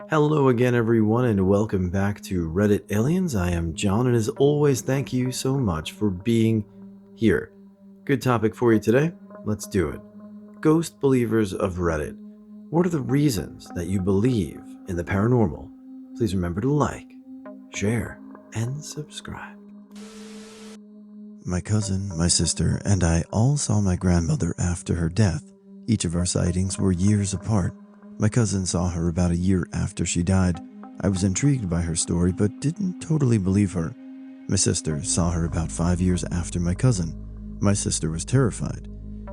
Hello again, everyone, and welcome back to Reddit Aliens. I am John, and as always, thank you so much for being here. Good topic for you today. Let's do it. Ghost believers of Reddit. What are the reasons that you believe in the paranormal? Please remember to like, share, and subscribe. My cousin, my sister, and I all saw my grandmother after her death. Each of our sightings were years apart. My cousin saw her about a year after she died. I was intrigued by her story, but didn't totally believe her. My sister saw her about 5 years after my cousin. My sister was terrified.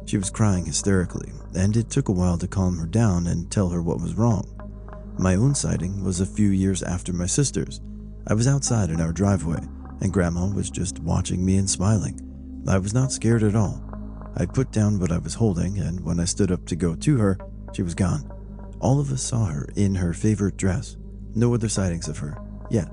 She was crying hysterically, and it took a while to calm her down and tell her what was wrong. My own sighting was a few years after my sister's. I was outside in our driveway, and Grandma was just watching me and smiling. I was not scared at all. I put down what I was holding, and when I stood up to go to her, she was gone. All of us saw her in her favorite dress. No other sightings of her yet.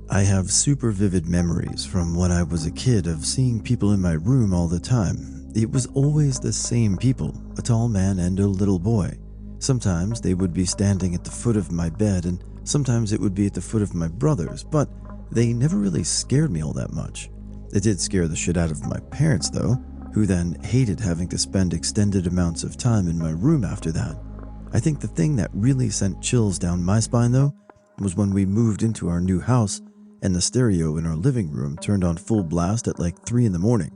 I have super vivid memories from when I was a kid of seeing people in my room all the time. It was always the same people, a tall man and a little boy. Sometimes they would be standing at the foot of my bed, and sometimes it would be at the foot of my brother's, but they never really scared me all that much. It did scare the shit out of my parents, though, who then hated having to spend extended amounts of time in my room after that. I think the thing that really sent chills down my spine, though, was when we moved into our new house and the stereo in our living room turned on full blast at like 3 in the morning.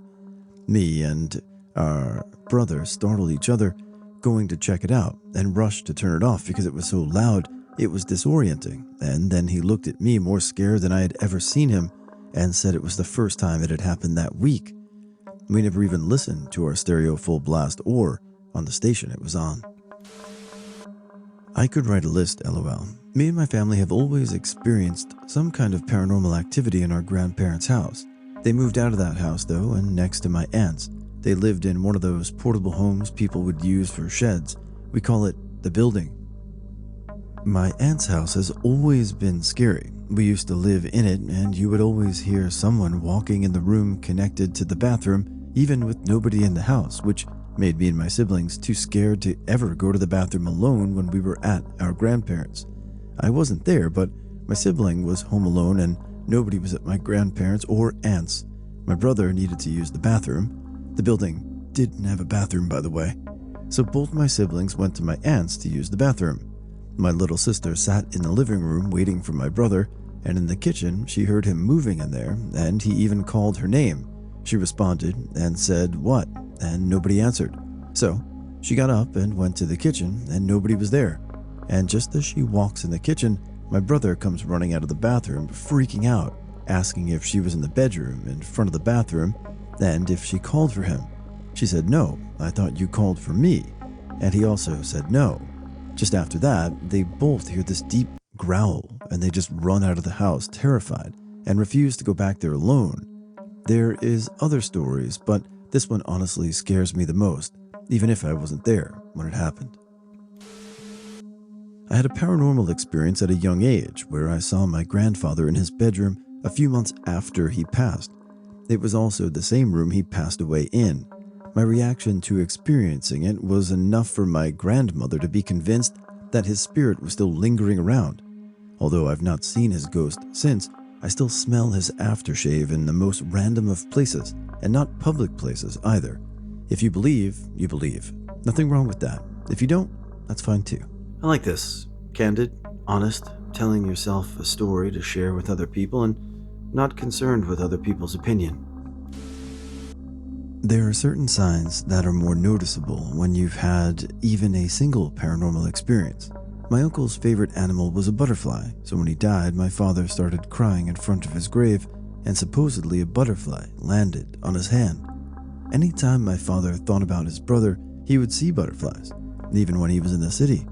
Me and our brother startled each other, going to check it out, and rushed to turn it off because it was so loud it was disorienting. And then he looked at me more scared than I had ever seen him and said it was the first time it had happened that week. We never even listened to our stereo full blast or on the station it was on. I could write a list, lol. Me and my family have always experienced some kind of paranormal activity in our grandparents' house. They moved out of that house, though, and next to my aunt's. They lived in one of those portable homes people would use for sheds. We call it the building. My aunt's house has always been scary. We used to live in it, and you would always hear someone walking in the room connected to the bathroom, even with nobody in the house, which made me and my siblings too scared to ever go to the bathroom alone when we were at our grandparents'. I wasn't there, but my sibling was home alone and nobody was at my grandparents' or aunt's. My brother needed to use the bathroom. The building didn't have a bathroom, by the way. So both my siblings went to my aunt's to use the bathroom. My little sister sat in the living room waiting for my brother, and in the kitchen she heard him moving in there, and he even called her name. She responded and said, "What?" and nobody answered. So she got up and went to the kitchen, and nobody was there. And just as she walks in the kitchen, my brother comes running out of the bathroom, freaking out, asking if she was in the bedroom in front of the bathroom and if she called for him. She said, "No, I thought you called for me." And he also said no. Just after that, they both hear this deep growl, and they just run out of the house terrified and refuse to go back there alone. There is other stories, but this one honestly scares me the most, even if I wasn't there when it happened. I had a paranormal experience at a young age where I saw my grandfather in his bedroom a few months after he passed. It was also the same room he passed away in. My reaction to experiencing it was enough for my grandmother to be convinced that his spirit was still lingering around. Although I've not seen his ghost since, I still smell his aftershave in the most random of places, and not public places either. If you believe, you believe. Nothing wrong with that. If you don't, that's fine too. I like this. Candid, honest, telling yourself a story to share with other people and not concerned with other people's opinion. There are certain signs that are more noticeable when you've had even a single paranormal experience. My uncle's favorite animal was a butterfly, so when he died, my father started crying in front of his grave, and supposedly a butterfly landed on his hand. Anytime my father thought about his brother, he would see butterflies, even when he was in the city.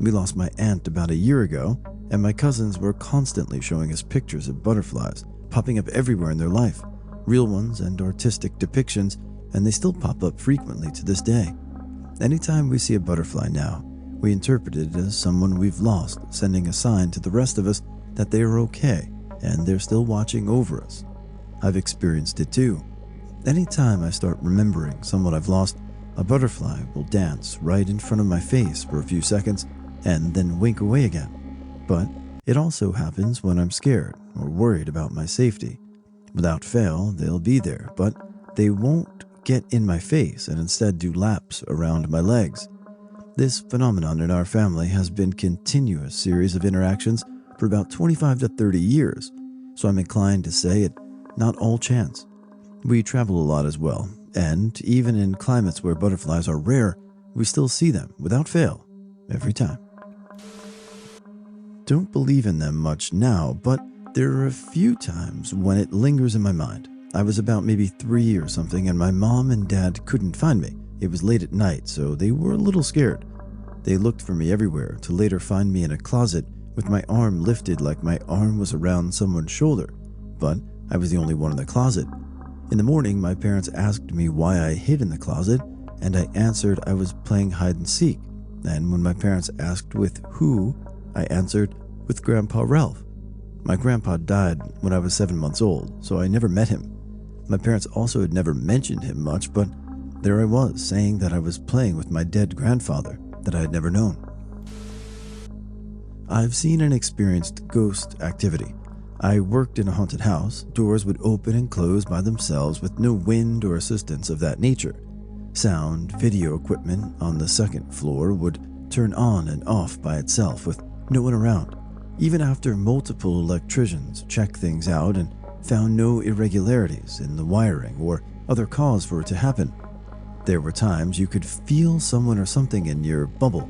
We lost my aunt about a year ago, and my cousins were constantly showing us pictures of butterflies popping up everywhere in their life, real ones and artistic depictions, and they still pop up frequently to this day. Anytime we see a butterfly now, we interpret it as someone we've lost, sending a sign to the rest of us that they are okay and they're still watching over us. I've experienced it too. Anytime I start remembering someone I've lost, a butterfly will dance right in front of my face for a few seconds, and then wink away again. But it also happens when I'm scared or worried about my safety. Without fail, they'll be there, but they won't get in my face and instead do laps around my legs. This phenomenon in our family has been a continuous series of interactions for about 25 to 30 years, so I'm inclined to say it not all chance. We travel a lot as well, and even in climates where butterflies are rare, we still see them without fail, every time. Don't believe in them much now, but there are a few times when it lingers in my mind. I was about maybe 3 or something, and my mom and dad couldn't find me. It was late at night, so they were a little scared. They looked for me everywhere to later find me in a closet with my arm lifted like my arm was around someone's shoulder, but I was the only one in the closet. In the morning, my parents asked me why I hid in the closet, and I answered I was playing hide and seek. And when my parents asked with who, I answered with Grandpa Ralph. My grandpa died when I was 7 months old, so I never met him. My parents also had never mentioned him much, but there I was, saying that I was playing with my dead grandfather that I had never known. I've seen and experienced ghost activity. I worked in a haunted house. Doors would open and close by themselves with no wind or assistance of that nature. Sound, video equipment on the second floor would turn on and off by itself with no one around. Even after multiple electricians checked things out and found no irregularities in the wiring or other cause for it to happen. There were times you could feel someone or something in your bubble.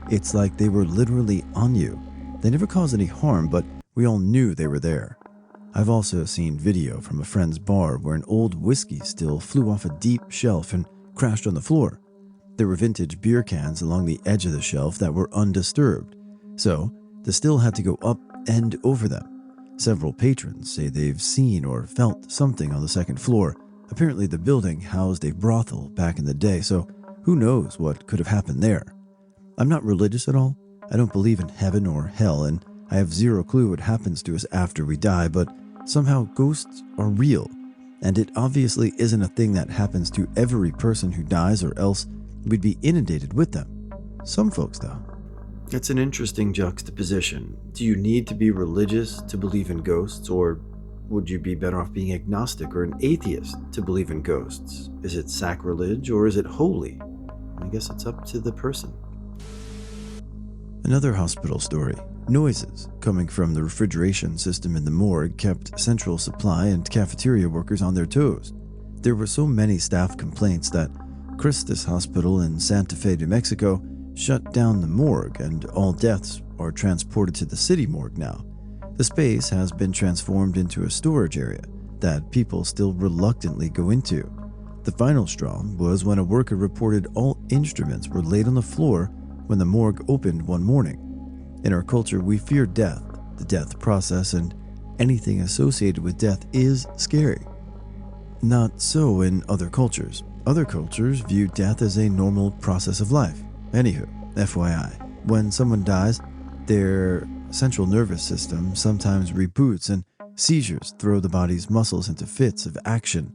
It's like they were literally on you. They never caused any harm, but we all knew they were there. I've also seen video from a friend's bar where an old whiskey still flew off a deep shelf and crashed on the floor. There were vintage beer cans along the edge of the shelf that were undisturbed, so the still had to go up and over them. Several patrons say they've seen or felt something on the second floor. Apparently the building housed a brothel back in the day, so who knows what could have happened there. I'm not religious at all. I don't believe in heaven or hell, and I have zero clue what happens to us after we die, but somehow ghosts are real, and it obviously isn't a thing that happens to every person who dies, or else we'd be inundated with them. Some folks, though. It's an interesting juxtaposition. Do you need to be religious to believe in ghosts, or would you be better off being agnostic or an atheist to believe in ghosts? Is it sacrilege or is it holy? I guess it's up to the person. Another hospital story. Noises coming from the refrigeration system in the morgue kept central supply and cafeteria workers on their toes. There were so many staff complaints that Christus Hospital in Santa Fe, New Mexico shut down the morgue, and all deaths are transported to the city morgue now. The space has been transformed into a storage area that people still reluctantly go into. The final straw was when a worker reported all instruments were laid on the floor when the morgue opened one morning. In our culture, we fear death, the death process, and anything associated with death is scary. Not so in other cultures. Other cultures view death as a normal process of life. Anywho, FYI, when someone dies, their central nervous system sometimes reboots and seizures throw the body's muscles into fits of action.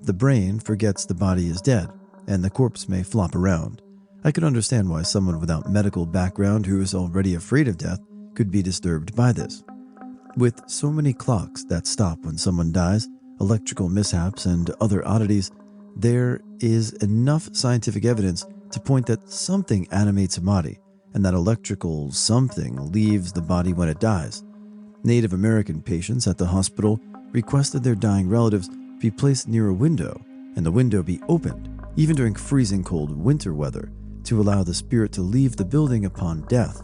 The brain forgets the body is dead, and the corpse may flop around. I could understand why someone without medical background who is already afraid of death could be disturbed by this. With so many clocks that stop when someone dies, electrical mishaps, and other oddities, there is enough scientific evidence to point that something animates a body, and that electrical something leaves the body when it dies. Native American patients at the hospital requested their dying relatives be placed near a window, and the window be opened, even during freezing cold winter weather, to allow the spirit to leave the building upon death.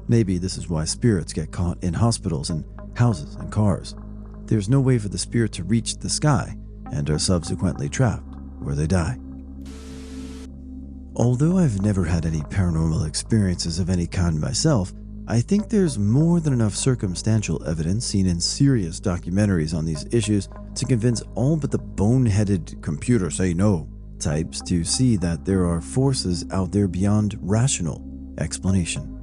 Maybe this is why spirits get caught in hospitals and houses and cars. There's no way for the spirit to reach the sky and are subsequently trapped where they die. Although I've never had any paranormal experiences of any kind myself, I think there's more than enough circumstantial evidence seen in serious documentaries on these issues to convince all but the boneheaded computer say no types to see that there are forces out there beyond rational explanation.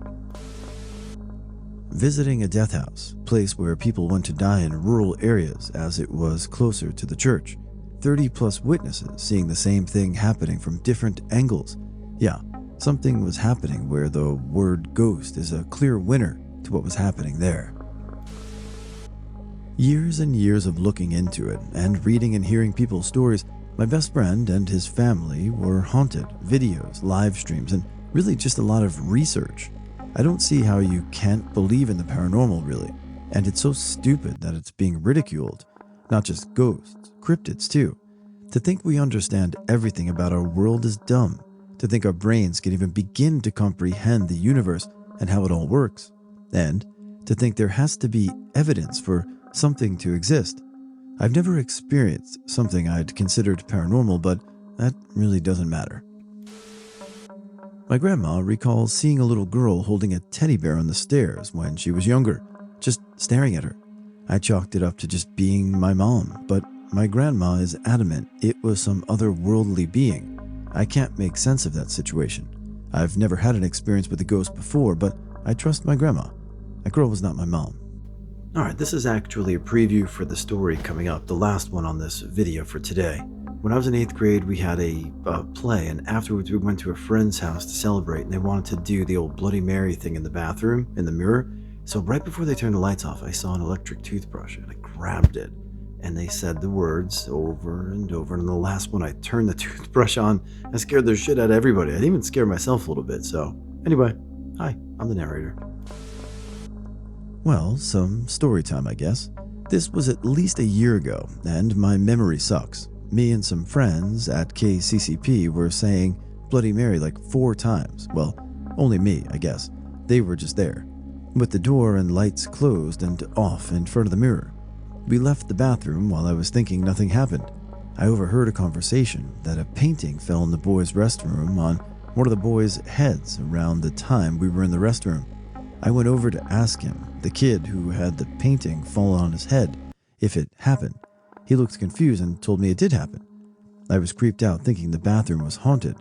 Visiting a death house, place where people went to die in rural areas as it was closer to the church. 30 plus witnesses seeing the same thing happening from different angles. Yeah, Something was happening where the word ghost is a clear winner to what was happening there. Years and years of looking into it and reading and hearing people's stories, my best friend and his family were haunted, videos, live streams, and really just a lot of research. I don't see how you can't believe in the paranormal, really, and it's so stupid that it's being ridiculed. Not just ghosts, cryptids too. To think we understand everything about our world is dumb. To think our brains can even begin to comprehend the universe and how it all works. And to think there has to be evidence for something to exist. I've never experienced something I'd considered paranormal, but that really doesn't matter. My grandma recalls seeing a little girl holding a teddy bear on the stairs when she was younger, just staring at her. I chalked it up to just being my mom, but my grandma is adamant it was some otherworldly being. I can't make sense of that situation. I've never had an experience with a ghost before, but I trust my grandma. That girl was not my mom. Alright, this is actually a preview for the story coming up, the last one on this video for today. When I was in 8th grade, we had a play, and afterwards we went to a friend's house to celebrate, and they wanted to do the old Bloody Mary thing in the bathroom, in the mirror. So right before they turned the lights off, I saw an electric toothbrush, and I grabbed it, and they said the words over and over, and the last one I turned the toothbrush on, I scared the shit out of everybody. I even scared myself a little bit, so anyway, hi, I'm the narrator. Well, some story time, I guess. This was at least a year ago, and my memory sucks. Me and some friends at KCCP were saying Bloody Mary like 4 times. Well, only me, I guess. They were just there, with the door and lights closed and off in front of the mirror. We left the bathroom while I was thinking nothing happened. I overheard a conversation that a painting fell in the boys' restroom on one of the boys' heads around the time we were in the restroom. I went over to ask him, the kid who had the painting fall on his head, if it happened. He looked confused and told me it did happen. I was creeped out thinking the bathroom was haunted.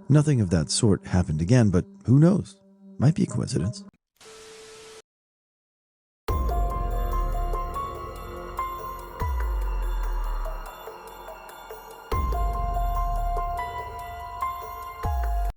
Nothing of that sort happened again, but who knows? Might be a coincidence.